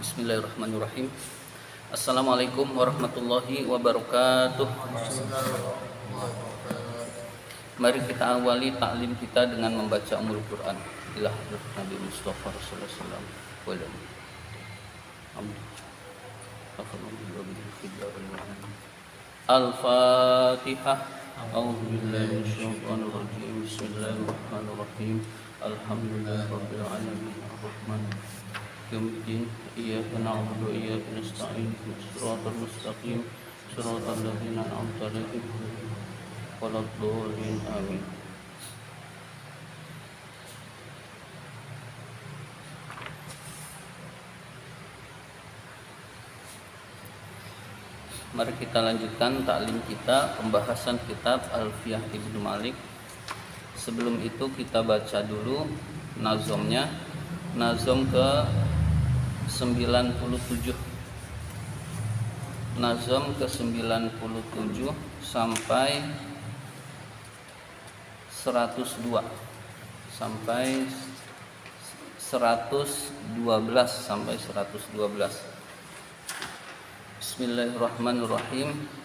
Bismillahirrahmanirrahim. Assalamualaikum warahmatullahi wabarakatuh. Mari kita awali taklim kita dengan membaca Ummul Quran. Ila hadrat Nabi Mustafa Rasulullah sallallahu alaihi wasallam. Al-Fatihah. A'udzu billahi minasyaitonir rajim. Bismillahirrahmanirrahim. Alhamdulillahirabbil alamin. Arrahmanir Rahim. Iyyaka na'budu wa iyyaka nasta'in. Shiratal mustaqim. Shiratal ladzina an'amta 'alaihim waladdallin. Amin. Mari kita lanjutkan taklim kita, pembahasan kitab Alfiyah Ibnu Malik. Sebelum itu kita baca dulu nazomnya. Nazom ke 97. Nazom ke 97 sampai 102 sampai 112 sampai 112. Bismillahirrahmanirrahim.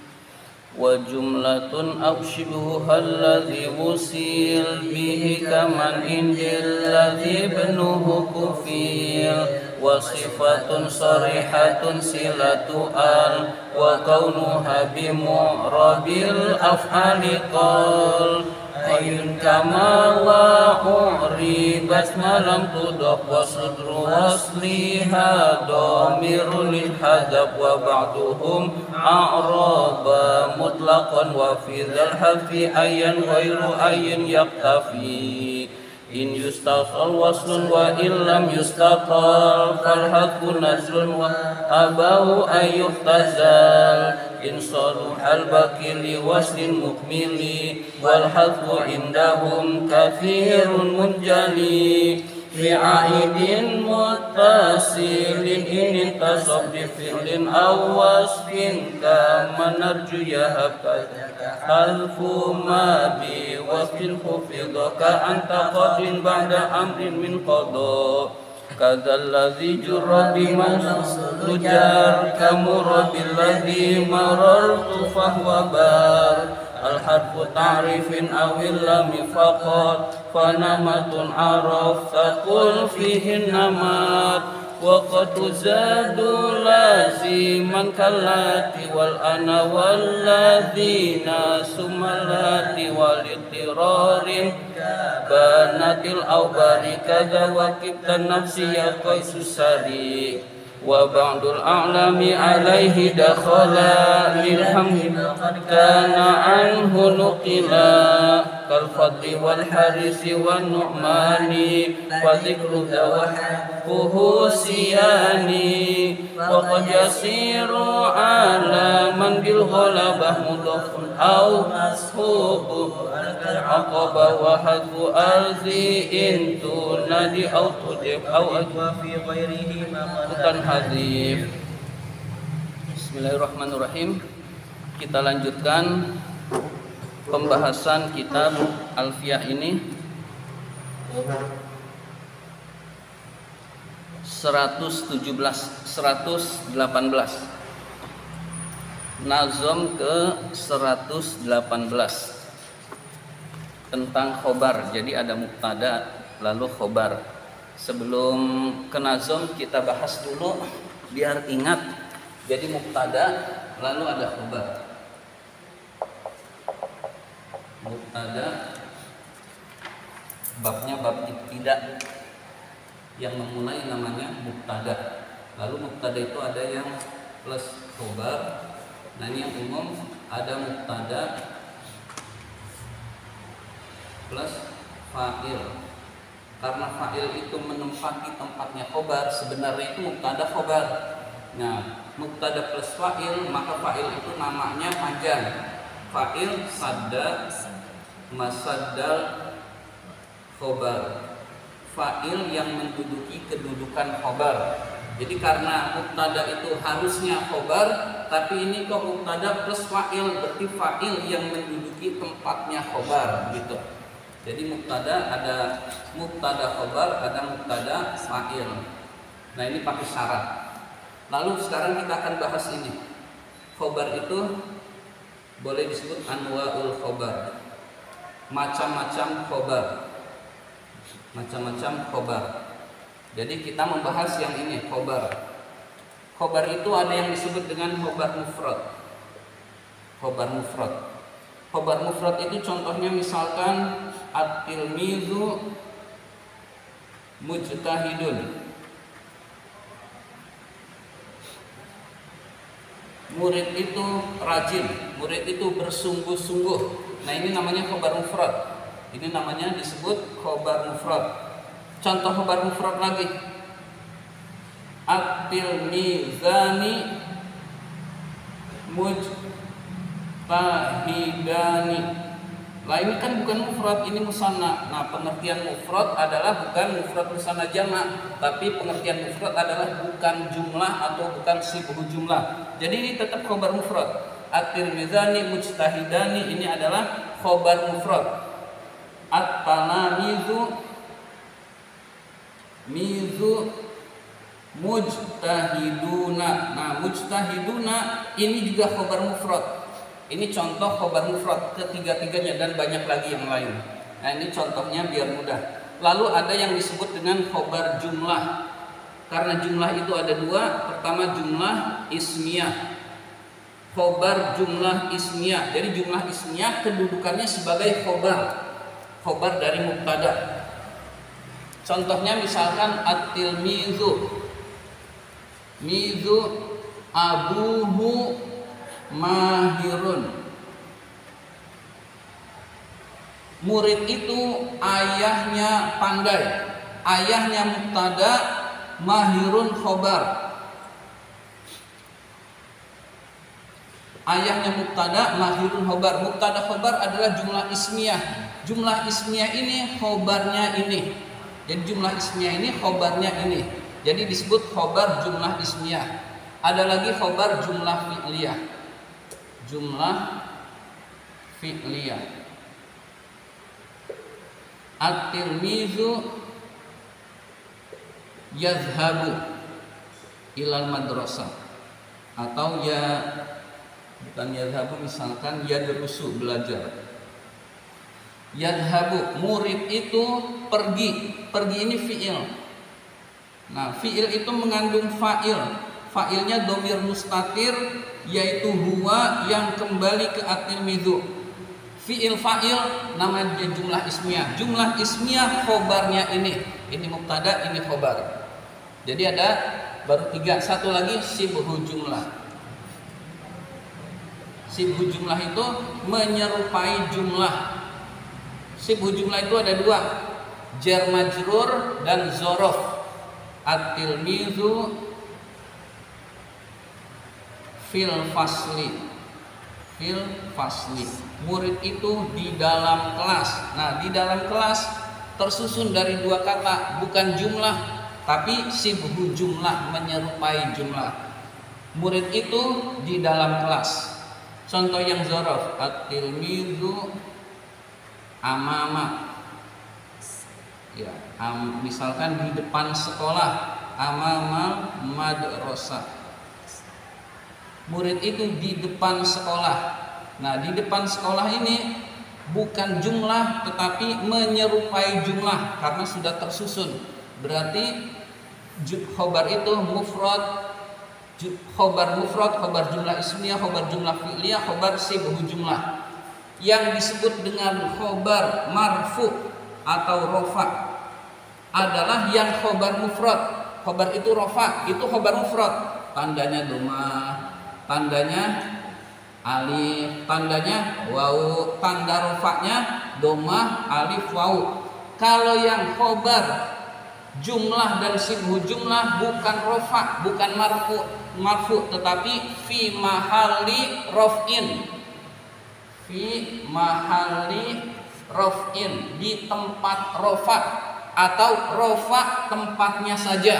Wa jumlatun awshibuha alladhi wusil bihi kaman indil ladhi ibnuhu kufil wa sifatun sarihatun silatu al wa kaunuha bimu'rabil af'ali qal ayun kama wa uribas malam tudok wa sudru wasliha domirul hadab wa ba'duhum a'raba mutlaqan wa fi dhal hafi ayyan ghairu ayyin yaktafi in yustaqal waslun wa illam yustaqal fal hadfu nazlun wa abahu ayyuhtazal in saluhal bakili waslin mukmili wal hadfu indahum kathirun munjali bi'aidin muttasilin in tasab bi fi'lin aw wasfin kama narju yahab halfu ma bi wasfin khufidha ka anta qadrin ba'da amrin min qada kadzal ladzi jurra bima tujar kamur bil ladzi marartu fahwa bar al harfu ta'rifin awil lam faqat fanamatun araf taqul fihi namat wa qad tuzadu laziman kallati wal ana wal ladzina sumalati wal ittirarin banatil awbari kadza wa kibtan nafsiyya qaisus sari wa ba'dul a'lami alaihi dakhala lilhamdi kana anhu nuqila kal fadli wal harisi wan nu'mani wa dhikru dawahuhu siyani wa qad yasiru ala man bil ghalabah mudafun aw mashubu aqaba wa hadfu alzi in tunadi aw tudif aw ajwa fi ghairihi maqatan hadif. Bismillahirrahmanirrahim. Kita lanjutkan pembahasan kitab Alfiyah ini. 118 nazom ke 118 tentang khobar. Jadi ada mubtada lalu khobar. Sebelum ke nazom kita bahas dulu biar ingat. Jadi mubtada lalu ada khobar. Mubtada babnya bab ibtida yang memulai namanya mubtada. Lalu mubtada itu ada yang plus khobar. Nah ini yang umum ada mubtada plus fa'il. Karena fa'il itu menempati tempatnya khobar, sebenarnya itu mubtada khobar. Nah mubtada plus fa'il, maka fa'il itu namanya panjang. Fa'il sadda masaddal khobar. Fa'il yang menduduki kedudukan khobar. Jadi karena mubtada itu harusnya khobar, tapi ini kok mubtada plus fa'il, berarti fa'il yang menduduki tempatnya khobar gitu. Jadi mubtada ada mubtada khobar, ada mubtada fa'il. Nah ini pakai syarat. Lalu sekarang kita akan bahas ini. Khobar itu boleh disebut anwa'ul khobar, macam-macam khobar. Macam-macam khobar. Jadi kita membahas yang ini, khobar. Khobar itu ada yang disebut dengan khobar mufrad. Khobar mufrad. Khobar mufrad itu contohnya misalkan at-tilmizu mujtahidun. Murid itu rajin, murid itu bersungguh-sungguh. Nah, ini namanya khobar mufrad. Ini namanya disebut khobar mufrad. Contoh khobar mufrad lagi. At-tilmizani mujtahidani. Lah ini kan bukan mufrad, ini musanna. Nah, pengertian mufrad adalah bukan mufrad musanna jamak, tapi pengertian mufrad adalah bukan jumlah atau bukan sibhu jumlah. Jadi ini tetap khobar mufrad. At-tilmizani mujtahidani ini adalah khobar mufrad. At-talamizu mujtahiduna. Nah, mujtahiduna ini juga khobar mufrad. Ini contoh khobar mufrad ketiga-tiganya dan banyak lagi yang lain. Nah, ini contohnya biar mudah. Lalu ada yang disebut dengan khobar jumlah. Karena jumlah itu ada dua. Pertama jumlah ismiyah. Khobar jumlah ismiyah. Jadi jumlah ismiyah kedudukannya sebagai khobar. Khobar dari mubtada. Contohnya misalkan at-tilmizu. Mizu abuhu mahirun. Murid itu ayahnya pandai. Ayahnya mubtada, mahirun khobar. Ayahnya mubtada, mahirun khobar. Mubtada khobar adalah jumlah ismiyah. Jumlah ismiyah ini khobarnya ini. Jadi jumlah ismiyah ini khobarnya ini. Jadi disebut khobar jumlah ismiyah. Ada lagi khobar jumlah fi'liyah. Jumlah fi'liyah. At-tilmizu yazhabu ilal madrasah. Atau ya bukan yazhabu, misalkan yadrusu, belajar. Yazhabu, murid itu pergi. Pergi ini fi'il. Nah, fi'il itu mengandung fa'il. Fa'ilnya dhamir mustatir, yaitu huwa yang kembali ke at-tilmizu. Fi'il fa'il namanya jumlah ismiyah. Jumlah ismiyah khobarnya ini. Ini mubtada, ini khobar. Jadi ada baru tiga. Satu lagi sibhu jumlah. Sibhu jumlah itu menyerupai jumlah. Sibhu jumlah itu ada dua, jar majrur dan zorof. At-tilmizu fil fasli. Fil fasli. Murid itu di dalam kelas. Nah, di dalam kelas tersusun dari dua kata, bukan jumlah, tapi sibhu jumlah, menyerupai jumlah. Murid itu di dalam kelas. Contoh yang zorof, at-tilmizu amama. Ya, misalkan di depan sekolah, amama madrasah. Murid itu di depan sekolah. Nah, di depan sekolah ini bukan jumlah tetapi menyerupai jumlah karena sudah tersusun. Berarti khobar itu mufrad, khobar mufrad, khobar jumlah ismiyah, khobar jumlah fi'liyah, khobar sibhu jumlah. Yang disebut dengan khobar marfu atau rofa adalah yang khobar mufrad. Khobar itu rofa, itu khobar mufrad. Tandanya dhamma, tandanya alif, tandanya wawu, tanda rofanya dhamma, alif, wawu. Kalau yang khobar jumlah dan sibhu jumlah bukan rofa, bukan marfu, tetapi fi mahalli rof'in. Fi mahalli rof'in, di tempat rofa atau rofa tempatnya saja.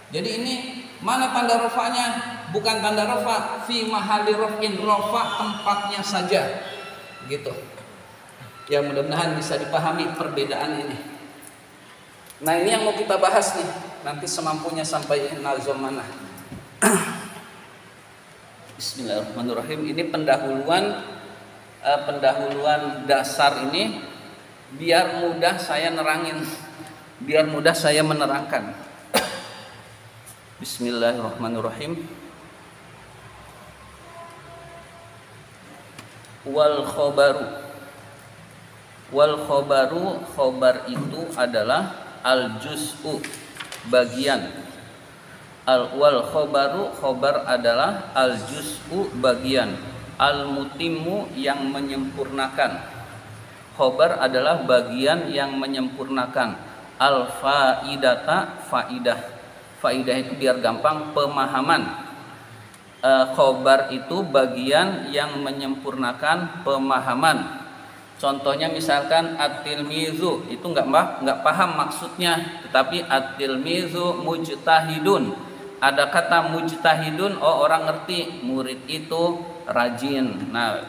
Jadi ini mana tanda rofanya? Bukan tanda rofa, fi mahalli rof'in, rofa tempatnya saja. Gitu. Ya, mudah-mudahan bisa dipahami perbedaan ini. Nah, ini yang mau kita bahas nih. Nanti semampunya sampai nazom mana. Bismillahirrahmanirrahim. Ini pendahuluan dasar ini biar mudah saya nerangin, biar mudah saya menerangkan. Bismillahirrahmanirrahim. Wal khobaru, khobar itu adalah al juz'u, bagian. Wal khobaru, khobar adalah al juz'u, bagian. Al mutimmu, yang menyempurnakan. Khobar adalah bagian yang menyempurnakan. Al faidata, faidah. Faidah itu biar gampang, pemahaman. Khobar itu bagian yang menyempurnakan pemahaman. Contohnya misalkan at-tilmizu, itu nggak paham maksudnya, tetapi at-tilmizu mujtahidun. Ada kata mujtahidun, oh orang ngerti, murid itu rajin. Nah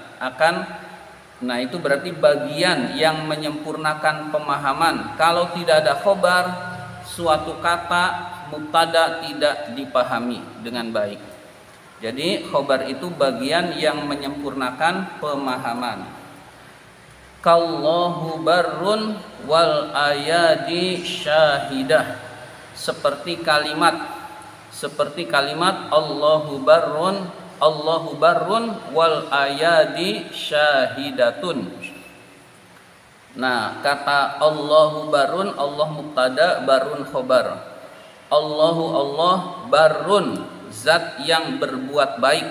itu berarti bagian yang menyempurnakan pemahaman. Kalau tidak ada khobar, suatu kata mubtada tidak dipahami dengan baik. Jadi khobar itu bagian yang menyempurnakan pemahaman. Kallahu barrun wal ayadi syahidah, seperti kalimat Allahu barrun wal ayadi syahidatun. Nah, kata Allahu barrun, Allah mubtada, barrun khobar. Allah barrun, zat yang berbuat baik.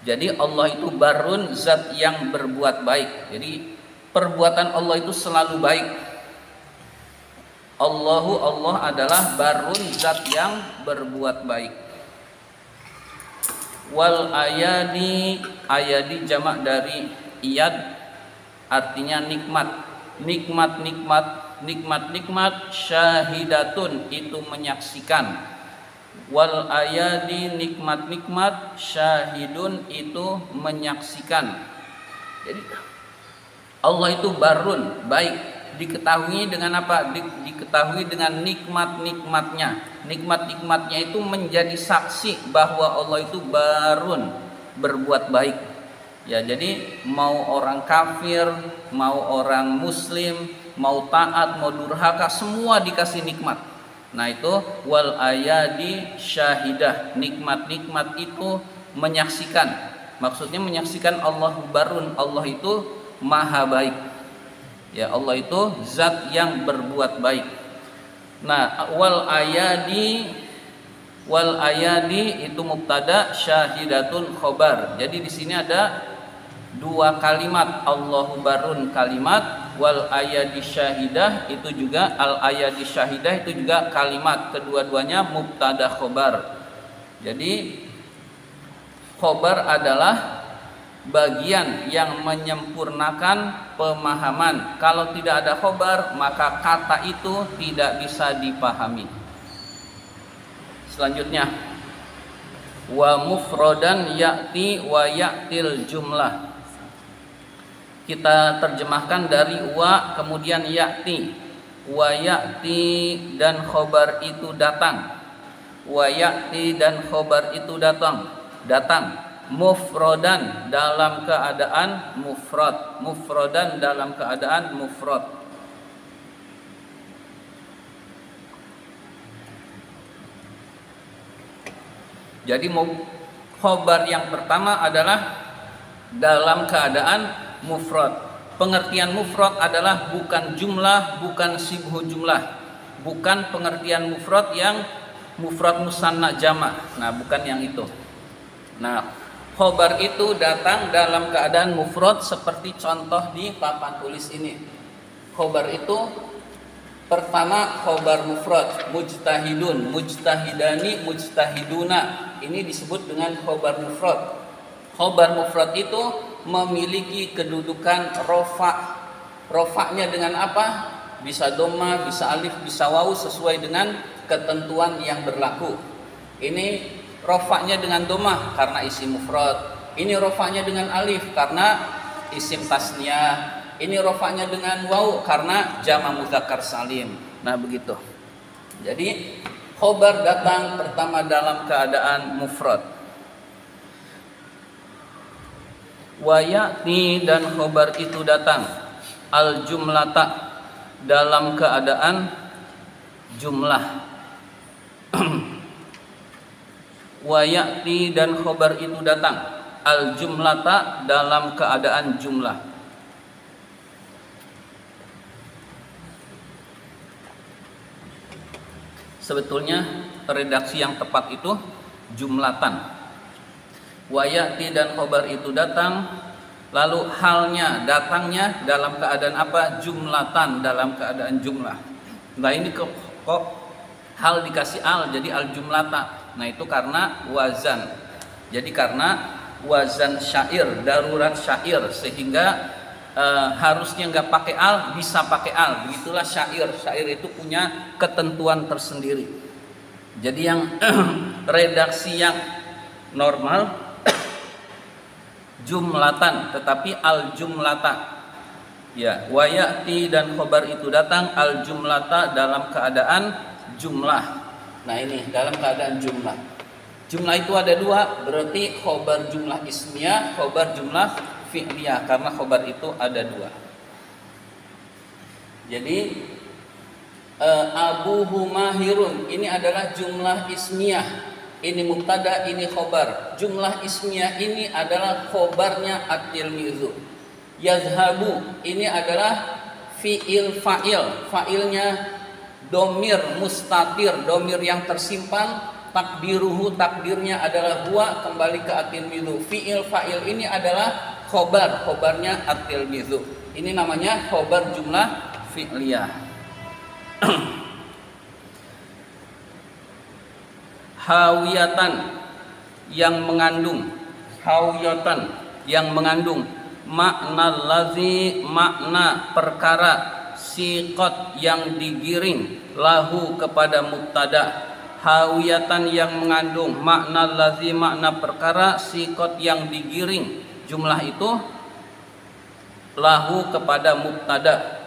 Jadi Allah itu barrun, zat yang berbuat baik. Jadi perbuatan Allah itu selalu baik. Allah adalah barun, zat yang berbuat baik. Wal ayadi jamak dari iyad, artinya nikmat. Nikmat syahidatun, itu menyaksikan. Wal ayadi nikmat syahidun, itu menyaksikan. Jadi Allah itu barun, baik. Diketahui dengan apa? Diketahui dengan nikmat-nikmatnya. Nikmat-nikmatnya itu menjadi saksi bahwa Allah itu barun, berbuat baik. Ya, jadi mau orang kafir, mau orang muslim, mau taat, mau durhaka, semua dikasih nikmat. Nah itu wal ayadi syahidah, nikmat-nikmat itu menyaksikan. Maksudnya menyaksikan Allah barun, Allah itu maha baik. Ya, Allah itu zat yang berbuat baik. Nah, wal ayadi itu mubtada, syahidatun khobar. Jadi di sini ada dua kalimat, Allahu barun kalimat, wal ayadi syahidah itu juga, al ayadi syahidah itu juga kalimat. Kedua-duanya mubtada khobar. Jadi khobar adalah bagian yang menyempurnakan pemahaman. Kalau tidak ada khobar, maka kata itu tidak bisa dipahami. Selanjutnya, wa mufrodan ya'ti wa ya'til jumlah. Kita terjemahkan dari wa kemudian ya'ti. Wa ya'ti dan khobar itu datang. Wa ya'ti dan khobar itu datang. Mufrodan dalam keadaan mufrad. Mufrodan dalam keadaan mufrad. Jadi khobar yang pertama adalah dalam keadaan mufrad. Pengertian mufrad adalah bukan jumlah, bukan sibhu jumlah. Bukan pengertian mufrad yang mufrad musanna jamak. Nah, bukan yang itu. Nah, khobar itu datang dalam keadaan mufrad seperti contoh di papan tulis ini. Khobar itu pertama khobar mufrad, mujtahidun, mujtahidani, mujtahiduna. Ini disebut dengan khobar mufrad. Khobar mufrad itu memiliki kedudukan rofa. Rofanya dengan apa? Bisa doma, bisa alif, bisa wawu sesuai dengan ketentuan yang berlaku. Ini rofaknya dengan domah karena isim mufrad. Ini rofaknya dengan alif karena isim tasniyah. Ini rofaknya dengan waw karena jama' mudzakkar salim. Nah begitu. Jadi Khobar datang pertama dalam keadaan mufrad. Wa ya'ti dan khobar itu datang al jumlata dalam keadaan jumlah. Wa ya'ti dan khobar itu datang al jumlata dalam keadaan jumlah. Sebetulnya redaksi yang tepat itu jumlatan. Wa ya'ti dan khobar itu datang, lalu halnya datangnya dalam keadaan apa? Jumlatan, dalam keadaan jumlah. Nah ini kok hal dikasih al jadi al jumlata. Nah itu karena wazan. Jadi karena wazan syair, darurat syair, sehingga harusnya nggak pakai al, bisa pakai al. Begitulah syair. Syair itu punya ketentuan tersendiri. Jadi yang redaksi yang normal jumlatan, tetapi al jumlata. Ya, wa ya'ti dan khobar itu datang al jumlata dalam keadaan jumlah. Nah ini dalam keadaan jumlah. Jumlah itu ada dua, berarti khobar jumlah ismiyah, khobar jumlah fi'liyah, karena khobar itu ada dua. Jadi abuhu mahirun ini adalah jumlah ismiyah, ini mubtada, ini khobar. Jumlah ismiyah ini adalah khobarnya at-tilmizu. Yazhabu ini adalah fi'il fa'il, fa'ilnya domir mustatir, domir yang tersimpan. Takdiruhu, takdirnya adalah huwa, kembali ke at-tilmizu. Fi'il fa'il ini adalah khobar, khobarnya at-tilmizu. Ini namanya khobar jumlah fi'liyah. Hawiyatan yang mengandung, hawiyatan yang mengandung makna lazi, makna perkara, siqat yang digiring, lahu kepada mubtada. Hawiyatan yang mengandung makna lazi, makna perkara, siqat yang digiring, jumlah itu lahu kepada mubtada.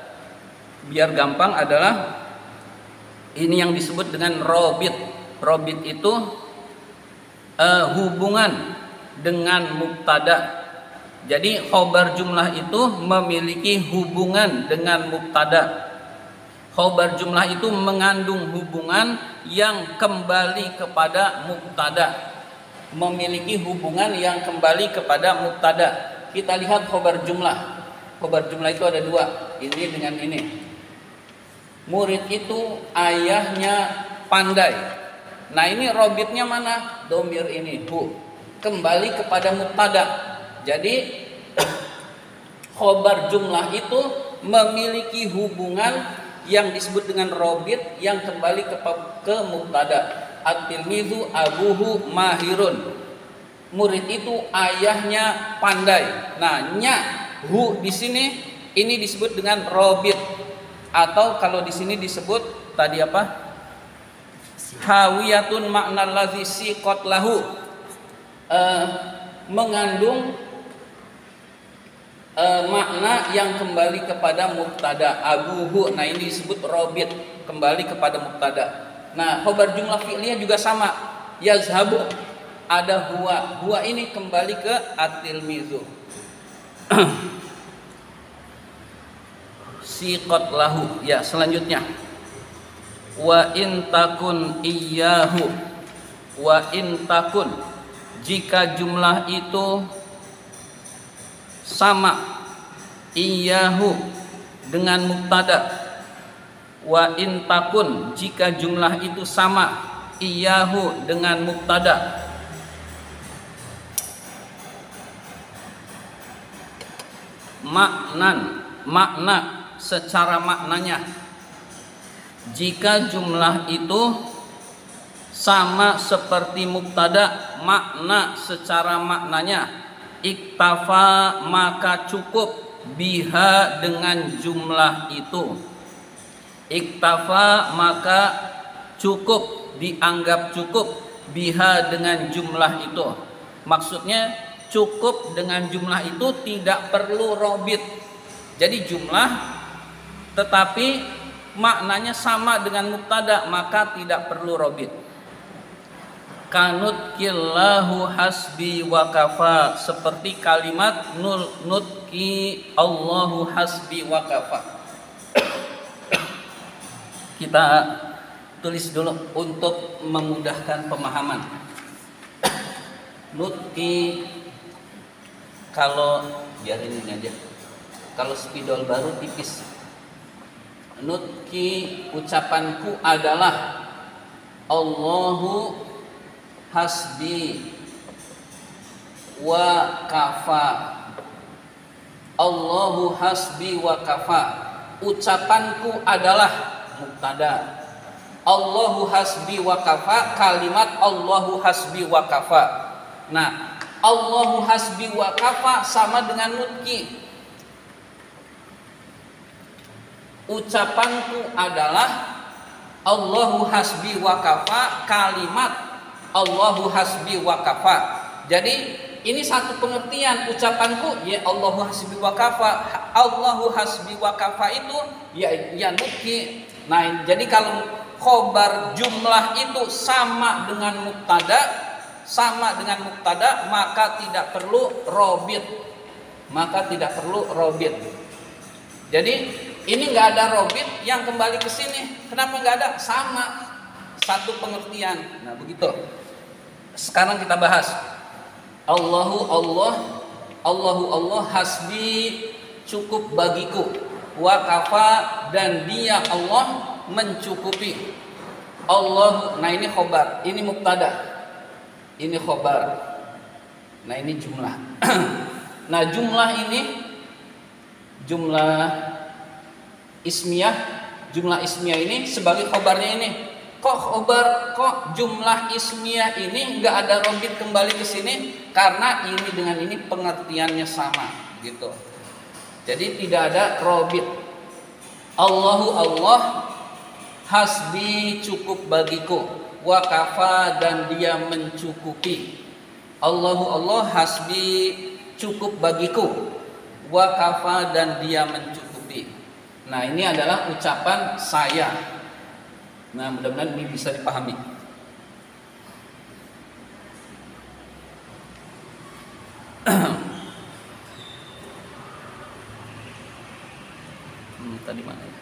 Biar gampang adalah ini yang disebut dengan robit. Robit itu hubungan dengan mubtada. Jadi khobar jumlah itu memiliki hubungan dengan mubtada. Khobar jumlah itu mengandung hubungan yang kembali kepada mubtada, memiliki hubungan yang kembali kepada mubtada. Kita lihat khobar jumlah. Khobar jumlah itu ada dua, ini dengan ini. Murid itu ayahnya pandai. Nah ini robitnya mana? Domir ini hu, kembali kepada mubtada. Jadi khobar jumlah itu memiliki hubungan yang disebut dengan robit yang kembali ke mubtada. At-tilmizu abuhu mahirun. Murid itu ayahnya pandai. Nah, nya hu di sini ini disebut dengan robit, atau kalau di sini disebut tadi apa? Hawiyatun makna lazi siqat lahu, mengandung makna yang kembali kepada mubtada abuhu. Nah ini disebut robit, kembali kepada mubtada. Nah khobar jumlah fi'liyah juga sama. Yazhabu ada huwa, huwa ini kembali ke at-tilmizu. Siqat lahu. Ya selanjutnya wa in takun iyyahu, wa in takun jika jumlah itu sama, iyyahu dengan mubtada, wa in takun jika jumlah itu sama, iyyahu dengan mubtada. Makna secara maknanya, jika jumlah itu sama seperti mubtada, makna secara maknanya, iktafa maka cukup, biha dengan jumlah itu. Iktafa maka cukup, dianggap cukup, biha dengan jumlah itu. Maksudnya cukup dengan jumlah itu, tidak perlu robit. Jadi jumlah tetapi maknanya sama dengan mubtada, maka tidak perlu robit. Kanutkillahu hasbi wa kafa, seperti kalimat nutki Allahu hasbi wa kafa. Kita tulis dulu untuk memudahkan pemahaman. Nutki, kalau biarin ini aja, kalau spidol baru tipis. Nutki, ucapanku adalah Allahu hasbi wa kafa. Allahu hasbi wa kafa, ucapanku adalah mubtada. Allahu hasbi wa kafa, kalimat Allahu hasbi wa kafa. Nah, Allahu hasbi wa kafa sama dengan nutki. Ucapanku adalah Allahu hasbi wa kafa, kalimat Allahu hasbi wa kafa. Jadi ini satu pengertian, ucapanku ya Allahu hasbi wa kafa. Allahu hasbi wa kafa itu ya nutki. Nah, jadi kalau khobar jumlah itu sama dengan mubtada, maka tidak perlu robit. Jadi ini nggak ada robit yang kembali ke sini. Kenapa nggak ada? Sama, satu pengertian. Nah begitu. Sekarang kita bahas. Allahu Allah hasbi, cukup bagiku. Wa kafa, dan dia Allah mencukupi. Allah, nah ini khobar, ini mubtada. Ini khobar. Nah ini jumlah. Nah jumlah ini jumlah ismiyah ini sebagai khobarnya ini. Kok jumlah ismiyah ini nggak ada robit kembali ke sini? Karena ini dengan ini pengertiannya sama, gitu. Jadi tidak ada robit. Allahu Allah hasbi, cukup bagiku. Wa kafa, dan dia mencukupi. Allahu Allah hasbi, cukup bagiku. Wa kafa, dan dia mencukupi. Nah ini adalah ucapan saya. Nah mudah-mudahan ini bisa dipahami. Tadi mana ya?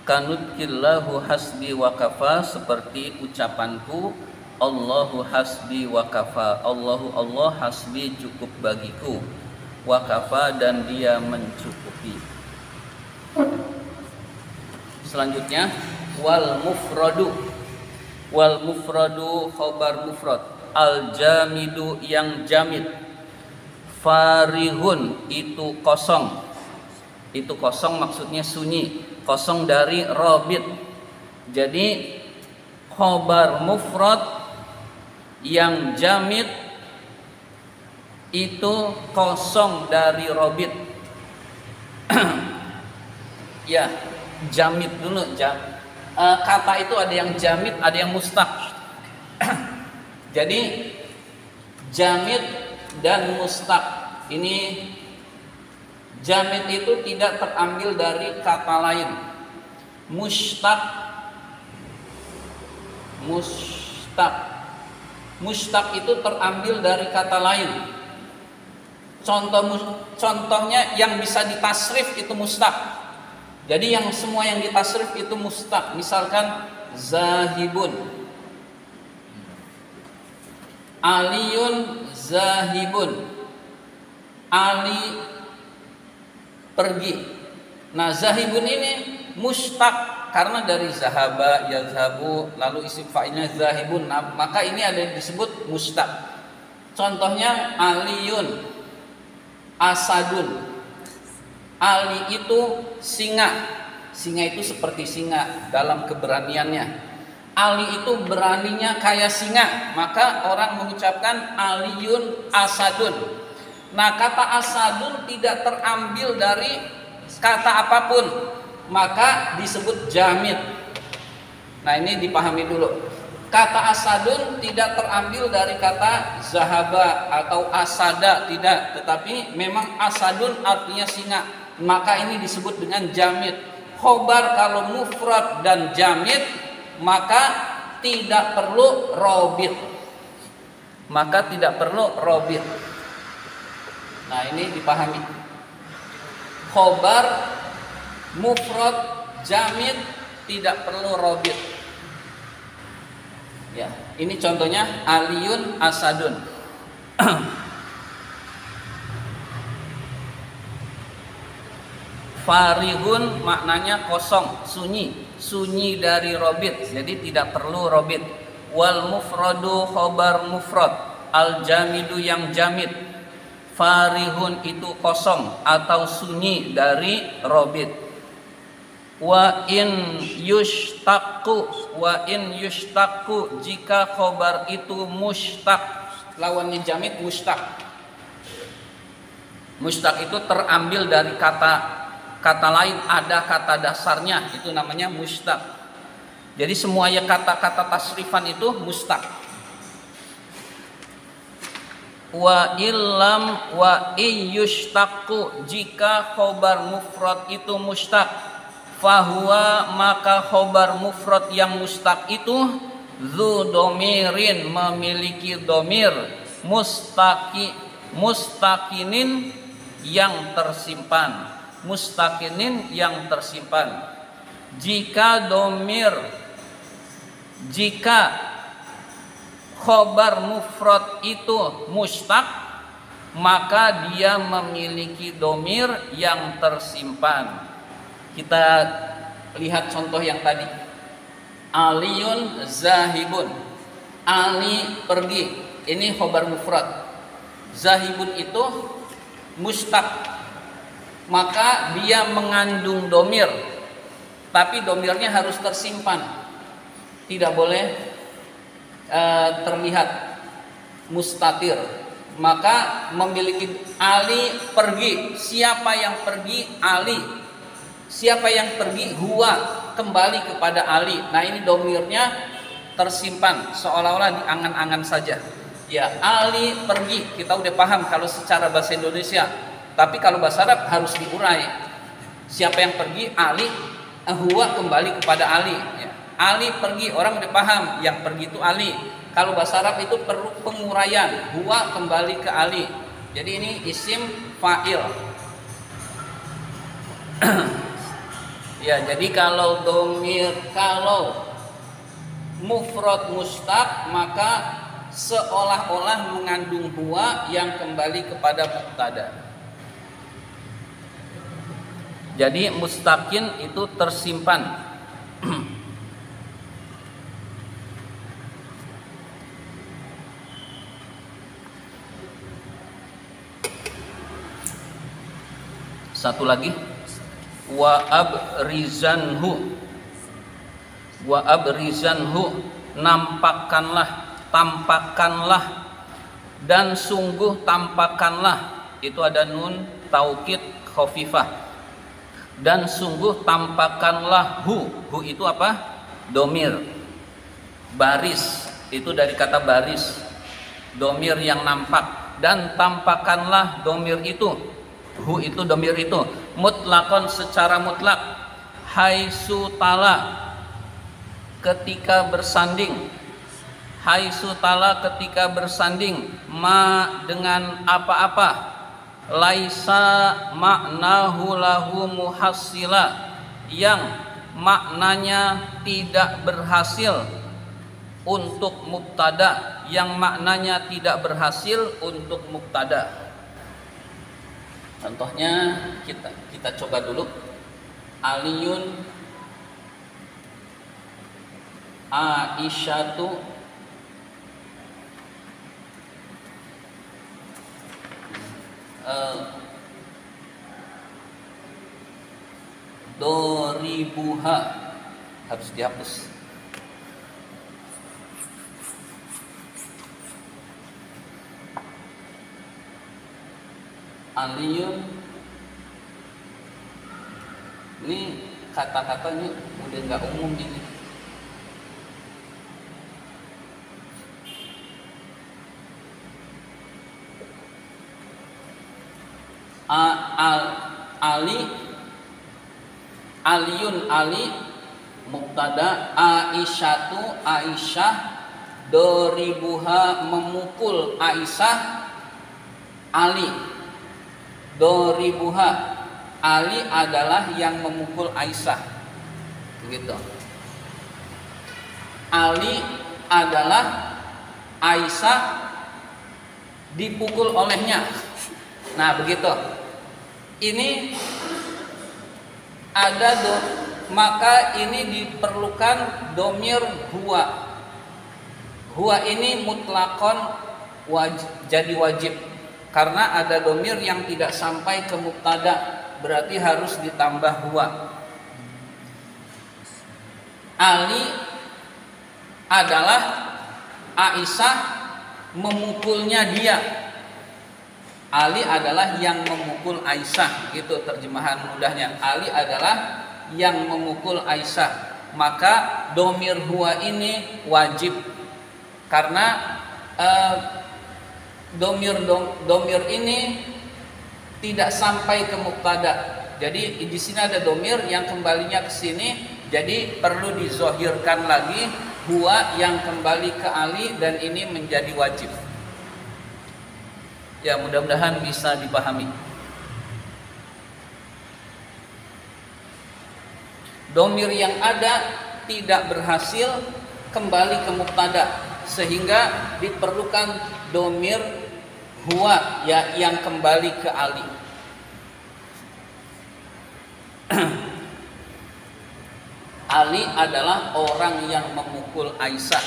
Kanutkillahu hasbi wa kafa, seperti ucapanku Allahu hasbi wa kafa. Allahu Allah hasbi, cukup bagiku. Wa kafa, dan dia mencukupi. Selanjutnya wal mufradu khobar mufrad. Al jamidu, yang jamid. Farihun, itu kosong. Itu kosong maksudnya sunyi, kosong dari robit. Jadi khobar mufrad yang jamid itu kosong dari robit. Ya, jamid dulu. Kata itu ada yang jamid, ada yang mustaq. Jadi jamid dan mustaq ini, jamid itu tidak terambil dari kata lain. Mustaq itu terambil dari kata lain. Contohnya yang bisa ditasrif itu mustaq. Jadi yang semua yang ditasrif itu mustaq. Misalkan zahibun, aliyun zahibun, Ali pergi. Nah zahibun ini mustaq karena dari zahaba, yazhabu, lalu isim fa'ilnya zahibun. Nah, maka ini ada yang disebut mustaq. Contohnya aliyun, asadun. Ali itu singa. Singa itu seperti singa dalam keberaniannya. Ali itu beraninya kayak singa, maka orang mengucapkan aliyun asadun. Nah kata asadun tidak terambil dari kata apapun, maka disebut jamid. Nah ini dipahami dulu. Kata asadun tidak terambil dari kata zahaba atau asada, tidak, tetapi memang asadun artinya singa, maka ini disebut dengan jamid. Khobar kalau mufrad dan jamid maka tidak perlu robit, maka tidak perlu robit. Nah ini dipahami, khobar mufrad jamid tidak perlu robit. Ya, ini contohnya aliyun asadun. Farihun maknanya kosong, sunyi, sunyi dari robit, jadi tidak perlu robit. Wal mufradu khobar mufrad, al jamidu yang jamid. Farihun itu kosong atau sunyi dari robit. Wa in yushtaqu, wa in yushtaqu, jika khobar itu mushtaq, lawannya jamid mushtaq. Mushtaq itu terambil dari kata lain, ada kata dasarnya, itu namanya mushtaq. Jadi semuanya kata-kata tasrifan itu mushtaq. Wa illam wa yushtaqu, jika khobar mufrad itu mushtaq, fahuwa maka khobar mufrad yang mushtaq itu dzu domirin, memiliki domir, mustaqinin yang tersimpan, mustaqinin yang tersimpan. Jika khobar mufrad itu mushtaq, maka dia memiliki domir yang tersimpan. Kita lihat contoh yang tadi, aliyun zahibun, ali pergi, ini khobar mufrad. Zahibun itu mushtaq, maka dia mengandung domir, tapi domirnya harus tersimpan, tidak boleh terlihat mustatir. Maka memiliki ali pergi, siapa yang pergi? Ali. Siapa yang pergi? Huwa, kembali kepada Ali. Nah ini domirnya tersimpan, seolah-olah di angan-angan saja. Ya, Ali pergi, kita udah paham kalau secara bahasa Indonesia. Tapi kalau bahasa Arab harus diurai. Siapa yang pergi? Ali. Huwa, kembali kepada Ali. Ya. Ali pergi, orang udah paham, yang pergi itu Ali. Kalau bahasa Arab itu perlu penguraian. Huwa, kembali ke Ali. Jadi ini isim fa'il. Ya, jadi kalau domir, kalau mufrad mushtaq, maka seolah-olah mengandung huwa yang kembali kepada mubtada. Jadi mustaqin itu tersimpan. Satu lagi, wa abrizanhu, wa abrizanhu, tampakkanlah, dan sungguh tampakkanlah, itu ada nun taukid khafifah, dan sungguh tampakkanlah, hu itu apa? Domir, baris, itu dari kata baris, domir yang nampak, dan tampakkanlah domir itu, hu itu domir itu, mutlakon secara mutlak, haitsu tala ketika bersanding, haitsu tala ketika bersanding, ma dengan apa-apa, laisa maknahu lahu muhassila, yang maknanya tidak berhasil untuk mubtada, yang maknanya tidak berhasil untuk mubtada. Contohnya kita coba dulu. Aliyun Aisyatu doribuha, harus dihapus. Aliyun, ini kata-katanya udah nggak umum ini. Ali, Aliyun Ali, mubtada, Aisyatu Aisyah, doribuha memukul Aisyah, Ali, doribuha Ali adalah yang memukul Aisyah, begitu. Ali adalah Aisyah dipukul olehnya. Nah, begitu. Ini ada maka ini diperlukan domir huwa. Huwa ini mutlakon jadi wajib karena ada domir yang tidak sampai ke mubtada, berarti harus ditambah huwa. Ali adalah Aisyah memukulnya dia. Ali adalah yang memukul Aisyah, itu terjemahan mudahnya. Ali adalah yang memukul Aisyah, maka domir huwa ini wajib karena domir ini tidak sampai ke mubtada. Jadi di sini ada domir yang kembalinya ke sini, jadi perlu dizohirkan lagi huwa yang kembali ke Ali dan ini menjadi wajib. Ya, mudah-mudahan bisa dipahami. Domir yang ada tidak berhasil kembali ke mubtada sehingga diperlukan domir huwa ya yang kembali ke Ali. Ali adalah orang yang memukul Aisyah.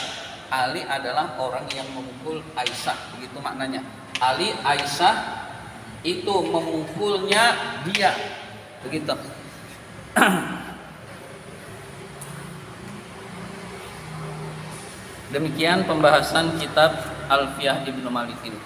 Ali adalah orang yang memukul Aisyah, begitu maknanya. Ali Aisyah itu memukulnya dia, begitu. Demikian pembahasan kitab Alfiyah Ibnu Malik ini.